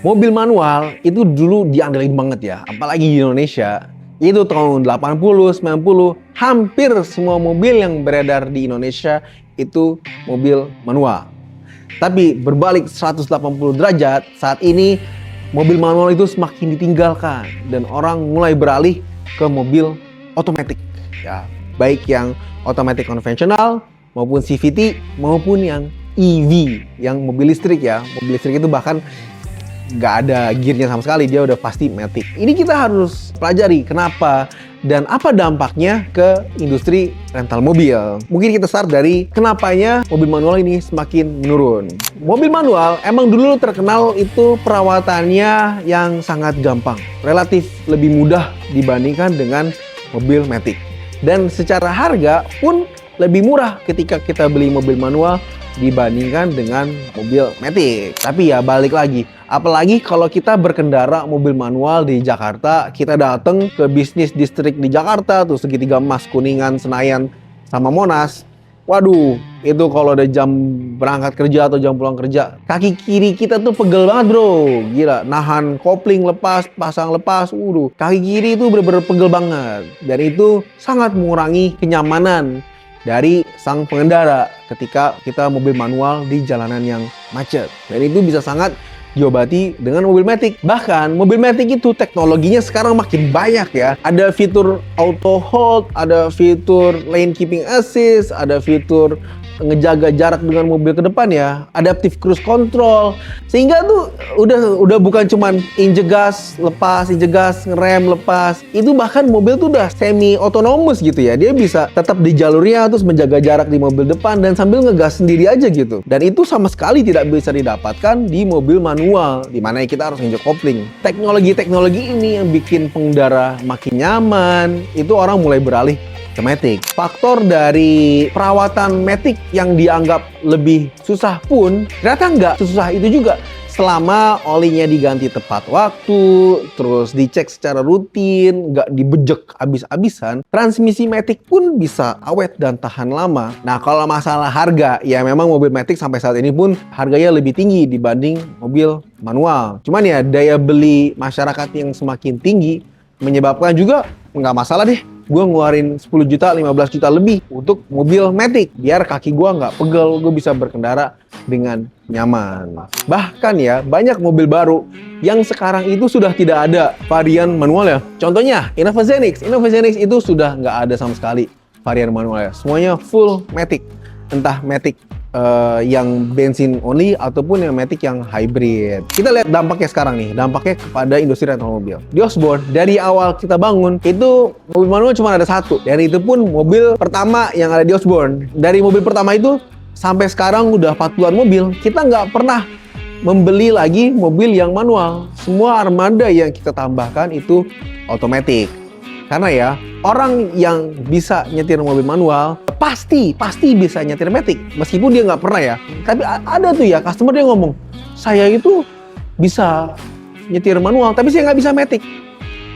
Mobil manual itu dulu diandalkan banget ya, apalagi di Indonesia. Itu tahun 80, 90, hampir semua mobil yang beredar di Indonesia itu mobil manual. Tapi berbalik 180 derajat, saat ini mobil manual itu semakin ditinggalkan dan orang mulai beralih ke mobil otomatis. Ya, baik yang otomatis konvensional maupun CVT maupun yang EV, yang mobil listrik ya. Mobil listrik itu bahkan nggak ada gearnya sama sekali, dia udah pasti matic. Ini kita harus pelajari kenapa dan apa dampaknya ke industri rental mobil. Mungkin kita start dari kenapanya mobil manual ini semakin menurun. Mobil manual emang dulu terkenal itu perawatannya yang sangat gampang, relatif lebih mudah dibandingkan dengan mobil matic. Dan secara harga pun lebih murah ketika kita beli mobil manual dibandingkan dengan mobil matic. Tapi ya balik lagi, apalagi kalau kita berkendara mobil manual di Jakarta, kita datang ke bisnis distrik di Jakarta tuh segitiga emas, Kuningan, Senayan sama Monas. Waduh, itu kalau ada jam berangkat kerja atau jam pulang kerja, kaki kiri kita tuh pegel banget bro. Gila, nahan kopling lepas, pasang lepas, kaki kiri itu bener-bener pegel banget. Dan itu sangat mengurangi kenyamanan dari sang pengendara ketika kita mobil manual di jalanan yang macet. Dan itu bisa sangat diobati dengan mobil matic. Bahkan mobil matic itu teknologinya sekarang makin banyak ya. Ada fitur auto hold, ada fitur lane keeping assist, ada fitur ngejaga jarak dengan mobil ke depan ya, adaptive cruise control, sehingga tuh udah bukan cuman injek gas lepas, injek gas ngerem lepas, itu bahkan mobil tuh udah semi otonomous gitu ya, dia bisa tetap di jalurnya terus menjaga jarak di mobil depan dan sambil ngegas sendiri aja gitu. Dan itu sama sekali tidak bisa didapatkan di mobil manual, dimana kita harus nginjek kopling. Teknologi-teknologi ini yang bikin pengendara makin nyaman, itu orang mulai beralih ke matic. Faktor dari perawatan matic yang dianggap lebih susah pun ternyata nggak sesusah itu juga. Selama olinya diganti tepat waktu, terus dicek secara rutin, nggak dibejek abis-abisan, transmisi matic pun bisa awet dan tahan lama. Nah, kalau masalah harga, ya memang mobil matic sampai saat ini pun harganya lebih tinggi dibanding mobil manual. Cuman ya daya beli masyarakat yang semakin tinggi menyebabkan juga nggak masalah deh gue ngeluarin 10 juta, 15 juta lebih untuk mobil matic biar kaki gue nggak pegel, gue bisa berkendara dengan nyaman. Bahkan ya banyak mobil baru yang sekarang itu sudah tidak ada varian manual ya. Contohnya Innova Zenix itu sudah nggak ada sama sekali varian manual ya, semuanya full matic. Entah matic yang bensin only ataupun yang matic yang hybrid. Kita lihat dampaknya sekarang nih, dampaknya kepada industri rental mobil. Di Osborne, dari awal kita bangun, itu mobil manual cuma ada satu. Dan itu pun mobil pertama yang ada di Osborne. Dari mobil pertama itu, sampai sekarang udah 40-an mobil, kita nggak pernah membeli lagi mobil yang manual. Semua armada yang kita tambahkan itu otomatis. Karena ya, orang yang bisa nyetir mobil manual pasti bisa nyetir matic. Meskipun dia nggak pernah ya. Tapi ada tuh ya customer dia ngomong, saya itu bisa nyetir manual, tapi saya nggak bisa matic.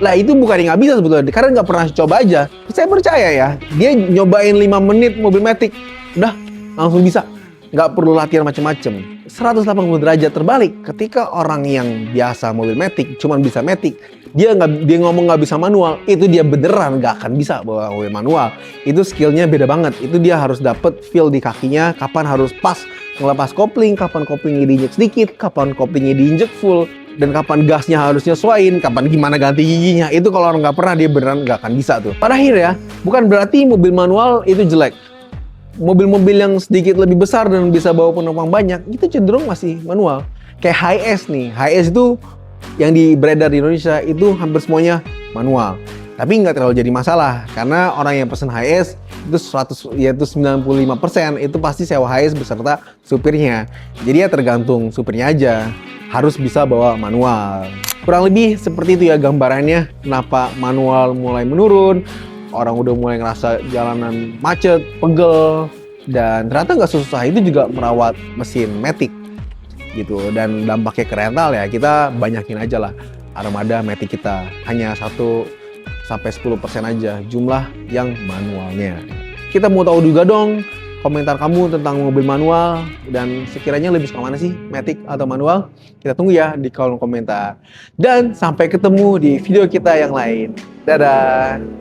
Lah itu bukan yang nggak bisa sebetulnya, karena nggak pernah coba aja. Saya percaya ya, dia nyobain 5 menit mobil matic, udah langsung bisa. Nggak perlu latihan macem-macem. 180 derajat terbalik, ketika orang yang biasa mobil matic cuman bisa matic, dia ngomong nggak bisa manual, itu dia beneran nggak akan bisa bawa mobil manual. Itu skillnya beda banget. Itu dia harus dapet feel di kakinya, kapan harus pas ngelepas kopling, kapan koplingnya diinjek sedikit, kapan koplingnya diinjek full, dan kapan gasnya harus nyesuaiin, kapan gimana ganti giginya. Itu kalau orang nggak pernah, dia beneran nggak akan bisa tuh. Pada akhirnya, bukan berarti mobil manual itu jelek. Mobil-mobil yang sedikit lebih besar dan bisa bawa penumpang banyak, itu cenderung masih manual. Kayak Hiace nih, Hiace itu yang beredar di Indonesia itu hampir semuanya manual. Tapi nggak terlalu jadi masalah, karena orang yang pesen Hiace itu 95% itu pasti sewa Hiace beserta supirnya. Jadi ya tergantung supirnya aja, harus bisa bawa manual. Kurang lebih seperti itu ya gambarannya, kenapa manual mulai menurun. Orang udah mulai ngerasa jalanan macet, pegel, dan ternyata nggak susah itu juga merawat mesin matic gitu. Dan dampaknya ke rental ya, kita banyakin aja lah armada matic kita, hanya 1-10% aja jumlah yang manualnya. Kita mau tahu juga dong komentar kamu tentang mobil manual dan sekiranya lebih suka mana sih, matic atau manual. Kita tunggu ya di kolom komentar. Dan sampai ketemu di video kita yang lain. Dadah!